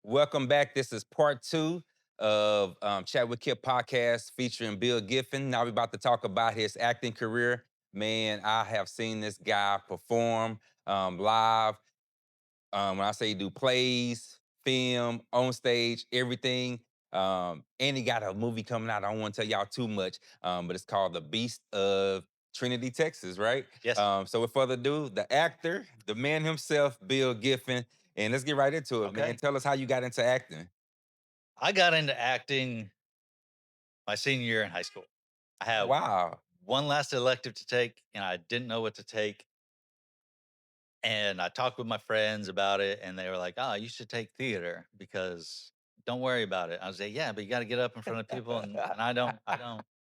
Welcome back. This is part two of Chat with Kip Podcast featuring Bill Giffen. Now we're about to talk about his acting career. Man, I have seen this guy perform live. When I say do plays, film, on stage, everything. And he got a movie coming out. I don't want to tell y'all too much, but it's called The Beast of Trinity, Texas, right? Yes. So with further ado, the actor, the man himself, Bill Giffen. And let's get right into it, man. Okay. Tell us how you got into acting. I got into acting my senior year in high school. I Oh, had wow. one last elective to take, and I didn't know what to take. And I talked with my friends about it, and they were like, "Oh, you should take theater because don't worry about it." I was like, "Yeah, but you got to get up in front of people," and I don't.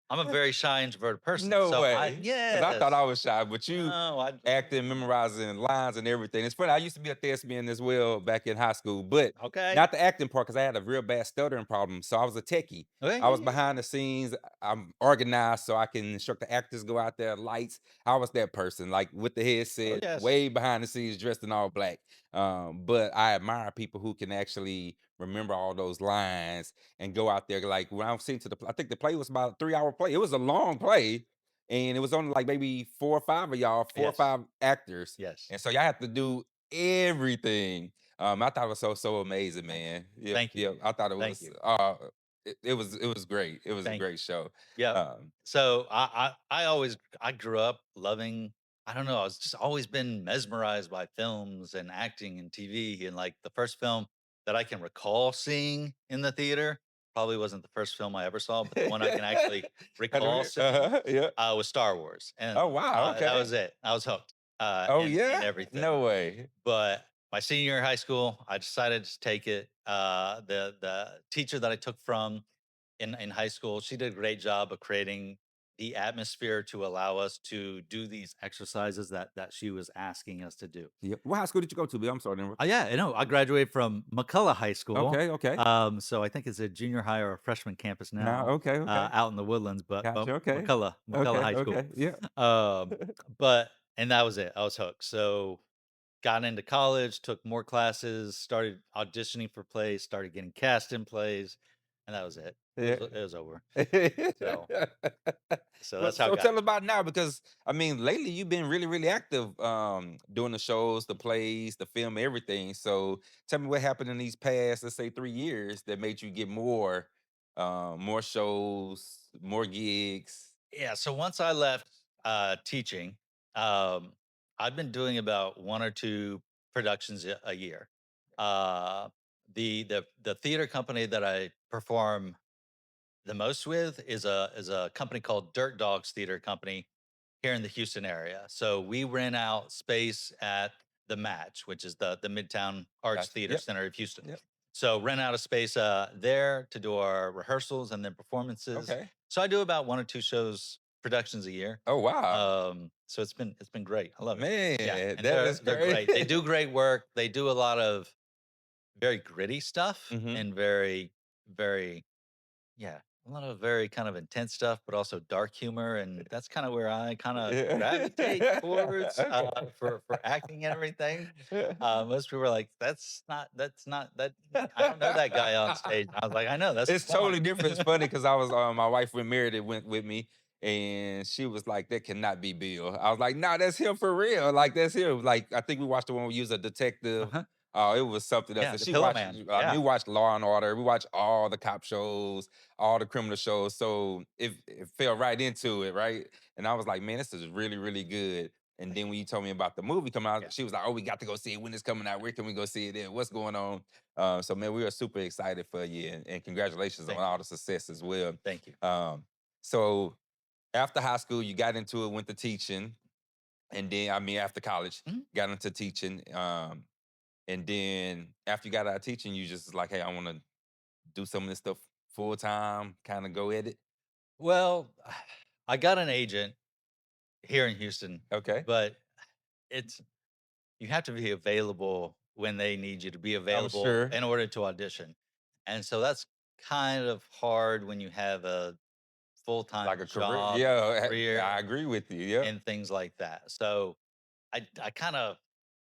I'm a very shy, introverted person. No So way. Because I thought I yes, was shy, but you no, I acting, memorizing lines and everything. It's funny. I used to be a thespian as well back in high school, but okay, not the acting part because I had a real bad stuttering problem. So I was a techie. okay, I yeah, was yeah, yeah. behind the scenes. I'm organized so I can instruct the actors go out there, lights. I was that person, like with the Oh headset, yes, way behind the scenes, dressed in all black. But I admire people who can actually remember all those lines and go out there. Like when I was seeing to the, I think the play was about a 3 hour play. It was a long play, and it was only like maybe four or five of y'all, four or yes, five actors, yes. and so y'all have to do everything. I thought it was so amazing, Thank you, man. Yep, thank you, yep. I thought it thank was you, it was great. It was a thank you. great show. Yeah. Um, So I grew up loving, I don't know, I was just always been mesmerized by films and acting and TV. And like the first film that I can recall seeing in the theater probably wasn't the first film I ever saw, but the one I can actually recall seeing yeah. was Star Wars. And Oh wow. that Okay. was it. I was hooked Oh in yeah. everything. No way. But my senior year in high school, I decided to take it. The teacher that I took from in high school, she did a great job of creating the atmosphere to allow us to do these exercises that she was asking us to do. Yeah. What high school did you go to? Bill? I'm sorry. Denver. Yeah, I know. I graduated from McCullough High School. Okay. Okay. So I think it's a junior high or a freshman campus Now. now, Okay. Okay. out in the Woodlands, but Gotcha. Okay. McCullough Okay. High School. Okay. Yeah. Um, but and that was it. I was hooked. So got into college, took more classes, started auditioning for plays, started getting cast in plays, and that was it. Yeah. It was over. So so Well, that's how I so got tell us into about now because I mean lately you've been really active doing the shows, the plays, the film, everything. So tell me what happened in these past, let's say 3 years that made you get more shows, more gigs. it. Yeah, so once I left teaching, um, I've been doing about one or two productions a year. Uh, the theater company that I perform the most with is a company called Dirt Dogs Theater Company here in the Houston area. So we rent out space at the Match, which is the Midtown Arts Gotcha. Theater Yep. Center of Houston. Yep. So rent out a space there to do our rehearsals and then performances. Okay. So I do about one or two shows productions a year. Oh wow. So it's been great. I love it. Yeah, Man, and that is they're great. great. They do great work. They do a lot of very gritty stuff hmm and very yeah, a lot of very kind of intense stuff, but also dark humor, and that's kind of where I kind of gravitate towards Okay. for acting and everything. Most people are like, that's not that." I don't know that guy on stage. I was like, I know that's the It's totally point. different. It's funny because I was my wife when married it went with me, and she was like, "That cannot be Bill." I was like, "Nah, that's him for real. Like that's him." Like I think we watched the one where he was a detective. Uh-huh. Oh, it was something else. Yeah, And the she Pillow watched. Man. I mean, Yeah, we watched Law and Order. We watched all the cop shows, all the criminal shows. So it fell right into it, right? And I was like, "Man, this is really good." And thank then you. when you told me about the movie coming Yeah, out, she was like, "Oh, we got to go see it when it's coming out. Where can we go see it? Then what's going on?" So man, we are super excited for you and congratulations on thank you, all the success as well. thank you. Um, so after high school, you got into it, went to teaching, and then I mean after college, Mhm. got into teaching. And then after you got out of teaching, you just like, hey, I want to do some of this stuff full time, kind of go at it. Well, I got an agent here in Houston, Okay. but it's you have to be available when they need you to be I'm available sure. in order to audition. And so that's kind of hard when you have a Like full-time a career. job and Yeah, career I agree with you. Yep. and things like that. So I kind of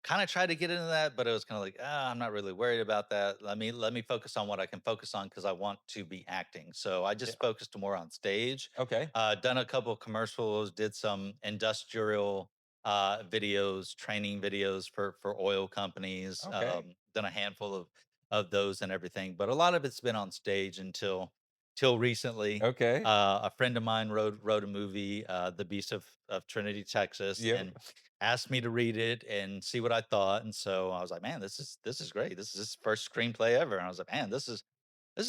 kind of tried to get into that, but it was kind of like, I'm not really worried about that. Let me focus on what I can focus on because I want to be acting. So I Yeah. just focused more on stage. Okay. Done a couple of commercials, did some industrial videos, training videos for oil companies. Okay. Done a handful of those and everything, but a lot of it's been on stage until till recently. Okay. A friend of mine wrote a movie, The Beast of Trinity, Texas, Yep. and asked me to read it and see what I thought. And so I was like, man, this is great. This is his first screenplay ever. And I was like, man, this is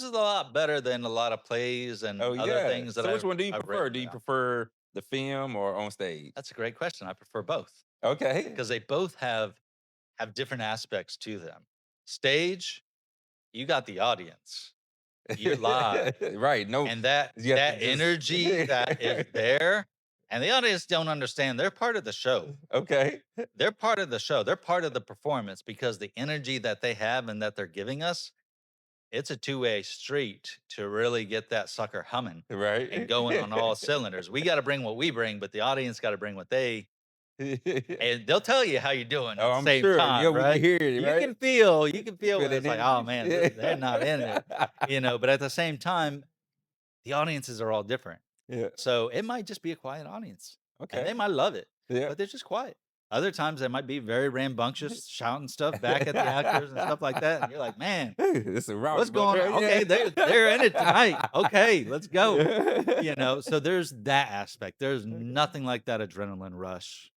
a lot better than a lot of plays and Oh other yeah. things that So which one do you I've prefer? written. Do you Yeah. prefer the film or on stage? That's a great question. I prefer both Okay. because they both have different aspects to them. Stage, you got the audience. You're live. Right. No, And that you have to that just energy that is there, and the audience don't understand. They're part of the show. okay. They're part of the show. They're part of the performance because the energy that they have and that they're giving us, it's a two-way street to really get that sucker humming and Right. going on all cylinders. We got to bring what we bring, but the audience got to bring what they, and they'll tell you how you're doing Oh, at the I'm same sure. Yeah, time, we can right? hear it, right? You can You feel feel when that it's like, oh energy. man, Yeah. they're not in it, but at the same time, the audiences are all different. Yeah. So it might just be a quiet audience and they Okay. might love it, Yeah. but they're just quiet. Other times they might be very rambunctious, shouting stuff back at the actors and stuff like that. And you're like, man, It's a rowdy what's bunch, going right? on? Okay, they're in it tonight. Okay, let's go. Yeah. So there's that aspect. There's nothing like that adrenaline rush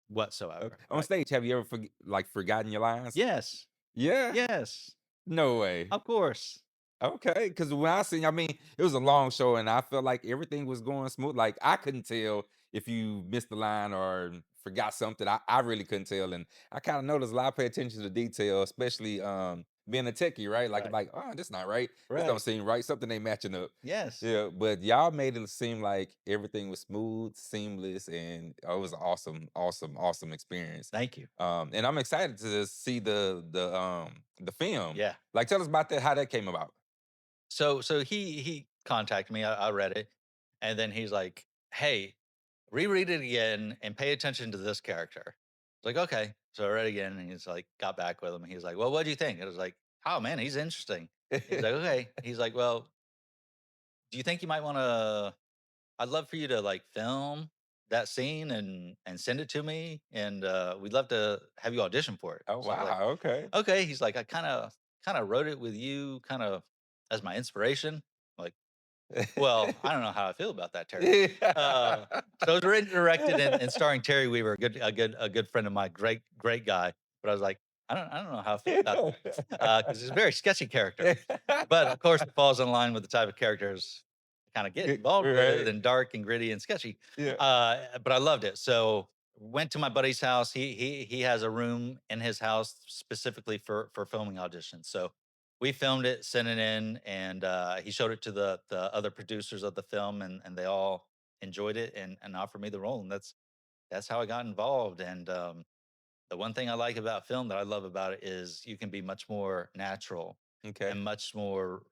Okay. whatsoever. On Right. stage, have you ever forgotten your lines? Yes. Yeah. Yes. No way. Of course. Okay, because when I seen, I mean, it was a long show, and I felt like everything was going smooth. Like I couldn't tell if you missed the line or forgot something. I really couldn't tell, and I kind of noticed a lot. Pay attention to detail, especially being a techie, right? Right. Like, oh, this not right. This don't Right. seem right. Something ain't matching up. Yes. Yeah, but y'all made it seem like everything was smooth, seamless, and it was awesome, awesome, awesome experience. Thank you. And I'm excited to see the film. Yeah. Like, tell us about that. How that came about. So he contacted me. I read it, and then he's like, "Hey, reread it again and pay attention to this character." I was like, "Okay." So I read it again, and he's like, got back with him. He's like, "Well, what do you think?" I was like, "Oh man, he's interesting." He's like, "Okay." He's like, "Well, do you think you might want to? I'd love for you to like film that scene and send it to me, and we'd love to have you audition for it." Oh So I was like, wow, okay. "Okay." He's like, "I kind of wrote it with you, kind of as my inspiration." I'm like, well, I don't know how I feel about that, Terry. Uh, so it was written, directed, and starring Terry Weaver, a good friend of mine, great guy. But I was like, I don't know how I feel about that because he's a very sketchy character. But of course, it falls in line with the type of characters I kind of get involved with, Right. and dark and gritty and sketchy. Yeah. But I loved it. So went to my buddy's house. He has a room in his house specifically for filming auditions. So we filmed it, sent it in, and he showed it to the other producers of the film, and they all enjoyed it and offered me the role, and that's how I got involved. And the one thing I like about film that I love about it is you can be much more natural Okay. and much more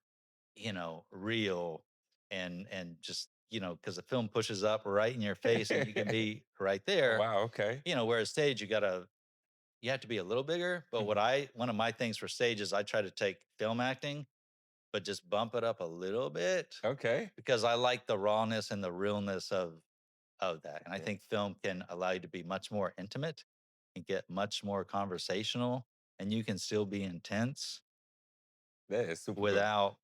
real and just because the film pushes up right in your face and you can be right Oh there. wow, okay. Whereas stage you have to be a little bigger. But Mhm. one of my things for stage is I try to take film acting but just bump it up a little bit Okay. because I like the rawness and the realness of that. And I Yeah. think film can allow you to be much more intimate and get much more conversational, and you can still be intense That is super cool.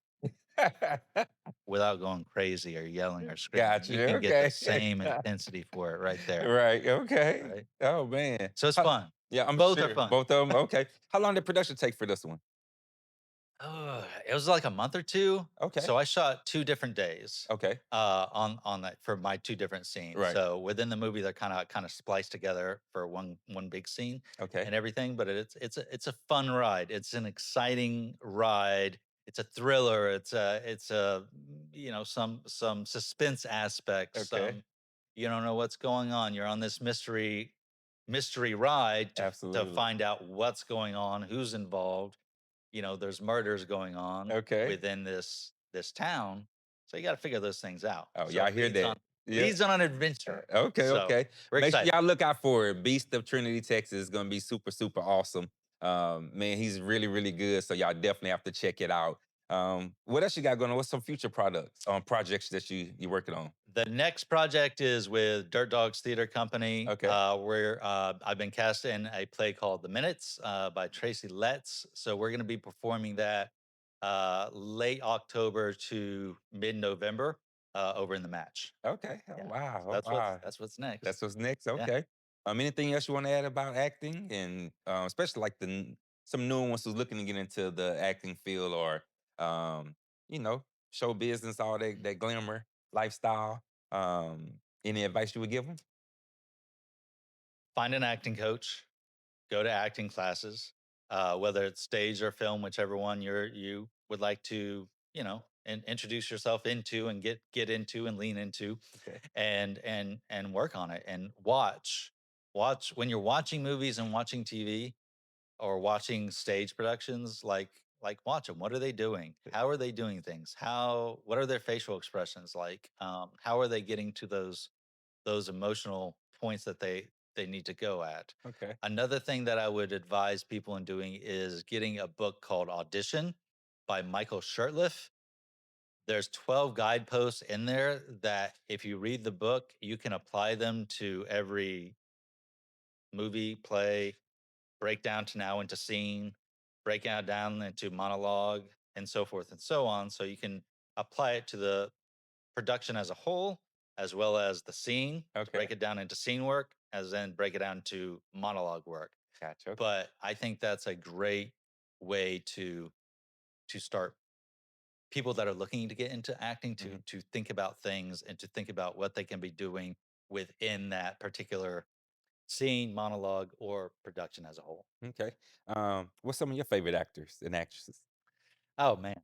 without going crazy or yelling or screaming. You Gotcha. can get the Okay. same intensity for it right there, Right. Okay. right? Oh man. So it's How- fun. yeah, I'm Both are sure. fun. Both of them. Okay. How long did production take for this one? It was like a month or two. Okay. So I shot 2 different days Okay. on that for my 2 different scenes. Right. So within the movie, they're kind of spliced together for one big scene Okay. and everything. But it's a fun ride. It's an exciting ride. It's a thriller. It's a some suspense aspects. Okay. You don't know what's going on. You're on this mystery ride to Absolutely. find out what's going on, who's involved. There's murders going on Okay. within this town, so you got to figure those things out. Oh yeah, So I hear that. Yeah. Leads on an adventure. Okay, So okay. we're Make sure excited. y'all look out for it. Beast of Trinity Texas is gonna be super, super awesome. Man, he's really, really good. So y'all definitely have to check it out. What else you got going on? What's some future products, projects that you're working on? The next project is with Dirt Dogs Theater Company, Okay, where I've been cast in a play called The Minutes by Tracy Letts. So we're going to be performing that late October to mid November over in the Match. okay. Oh Yeah, wow, so oh wow. that's what's next. That's what's next. Yeah. Okay. Anything else you want to add about acting, and especially like some new ones who's looking to get into the acting field, or um, you know, show business, all that glamour lifestyle. Any advice you would give them? Find an acting coach. Go to acting classes, whether it's stage or film, whichever one you would like to, and introduce yourself into and get into and lean into, Okay. and work on it and watch when you're watching movies and watching TV or watching stage productions, like watch them. What are they doing? How are they doing things? What are their facial expressions like? How are they getting to those emotional points that they need to go at. Okay. Another thing that I would advise people in doing is getting a book called Audition by Michael Shurtleff. There's 12 guideposts in there that if you read the book, you can apply them to every movie, play, break down to now into scene, break out down into monologue, and so forth and so on. So you can apply it to the production as a whole, as well as the scene, to Okay. break it down into scene work, as then break it down to monologue work. Gotcha. Okay. But I think that's a great way to start people that are looking to get into acting Mhm. to think about things and to think about what they can be doing within that particular scene, monologue, or production as a whole. Okay. What's some of your favorite actors and actresses? Oh man.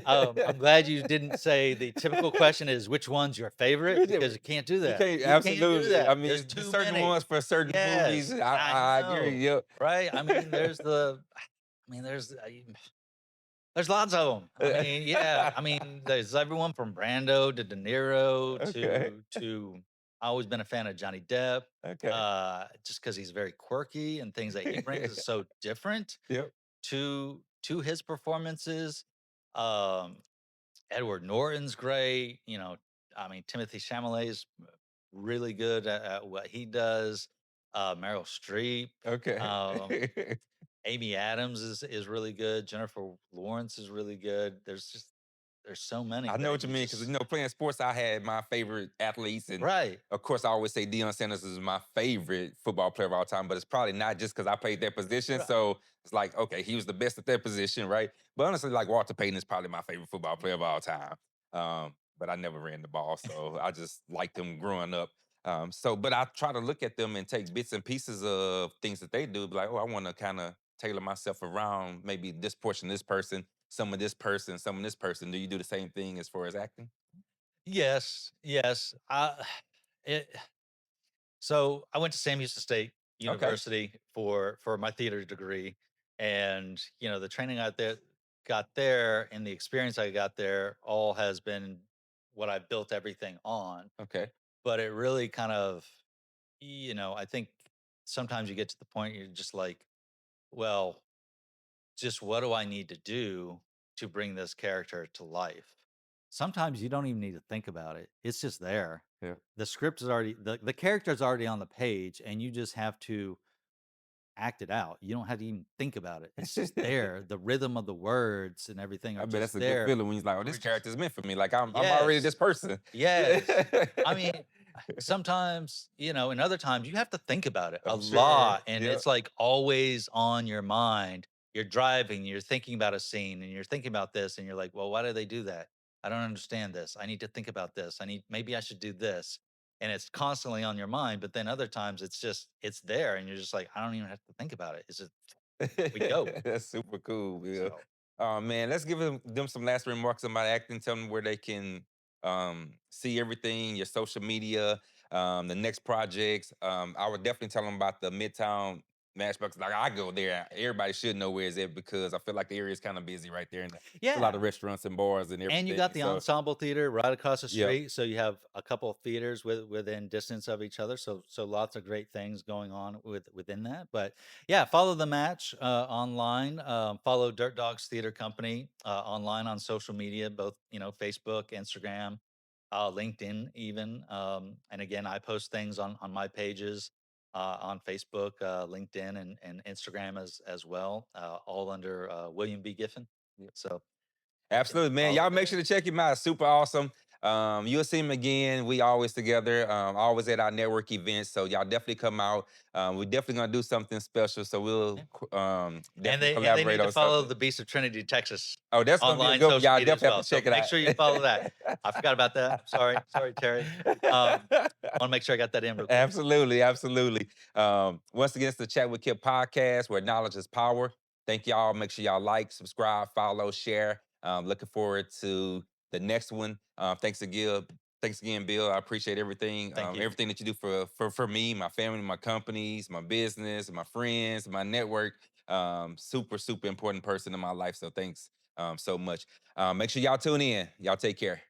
I'm glad you didn't say the typical question is which one's your favorite because you can't do You that. can't You can't do absolutely. I that. There's mean, there's too certain many. ones for certain movies. Yes, I I agree. know. Yep. Right? I mean, there's lots of them. I mean, yeah. I mean, there's everyone from Brando to De Niro Okay. to. I always been a fan of Johnny Depp, Okay. just because he's very quirky and things that he brings is so different Yep. to his performances. Um, Edward Norton's great. I mean, Timothy Chalamet's really good at what he does. Meryl Streep, Okay. um, Amy Adams is really good. Jennifer Lawrence is really good. There's so many I know that what you you mean because just playing sports, I had my favorite athletes, and right. of course, I always say Deion Sanders is my favorite football player of all time. But it's probably not just because I played that position. Right. So it's like, okay, he was the best at that position, right? But honestly, like Walter Payton is probably my favorite football player of all time. But I never ran the ball, so I just liked him growing up. But I try to look at them and take bits and pieces of things that they do. Be like, oh, I want to kind of tailor myself around maybe this portion, this person, some of this person, some of this person. Do you do the same thing as far as acting? Yes, yes. It, so I went to Sam Houston State Okay. University for my theater degree, and the training I got there and the experience I got there all has been what I built everything on. Okay. But it really kind of, I think sometimes you get to the point you're just like, well, just what do I need to do to bring this character to life? Sometimes you don't even need to think about it. It's just there. Yeah. The script is already the character's already on the page and you just have to act it out. You don't have to even think about it. It's just there. The rhythm of the words and everything I are bet that's just a good there. feeling when he's like, "Oh, We're this just character is meant for me. Like I'm already this yes. person." Yes. Yeah. I mean, sometimes, and other times you have to think about it a I'm sure. lot. And Yeah. it's like always on your mind. You're driving, you're thinking about a scene and you're thinking about this. And you're like, well, why do they do that? I don't understand this. I need to think about this. Maybe I should do this. And it's constantly on your mind. But then other times it's there. And you're just like, I don't even have to think about it. It's just, we go. That's super cool, Bill. So, Oh man, let's give them some last remarks about acting. Tell them where they can see everything, your social media, the next projects. I would definitely tell them about the Midtown Matchbox, like I go there. Everybody should know where it's at because I feel like the area is kind of busy right there, and a lot Yeah. of restaurants and bars and And you everything. got the So, ensemble theater right across the yep, street, so you have a couple of theaters within distance of each other. So lots of great things going on within that. But yeah, follow the match online. Follow Dirt Dogs Theater Company online on social media, both Facebook, Instagram, LinkedIn, even. And again, I post things on my pages on Facebook, LinkedIn, and Instagram as well, all under William B. Giffen. So yeah, absolutely, man. follow me Y'all make there. sure to check him out. Super awesome. You'll see him again. We always together, always at our network events. So y'all definitely come out. We're definitely gonna do something special. So we'll And definitely they collaborate need to on follow something. the Beast of Trinity Texas Oh, that's gonna be a online good one. social Y'all media as definitely have well. to So check it make sure you follow that. I forgot about that. Sorry, Terry. Want to make sure I got that in real quick. Absolutely, absolutely. Once again, it's the Chat with Kip podcast where knowledge is power. Thank y'all. Make sure y'all like, subscribe, follow, share. Looking forward to the next one. Thanks again. Thanks again, Bill. I appreciate everything. Thank you. Everything that you do for me, my family, my companies, my business, my friends, my network. Super, super important person in my life. So thanks so much. Make sure y'all tune in. Y'all take care.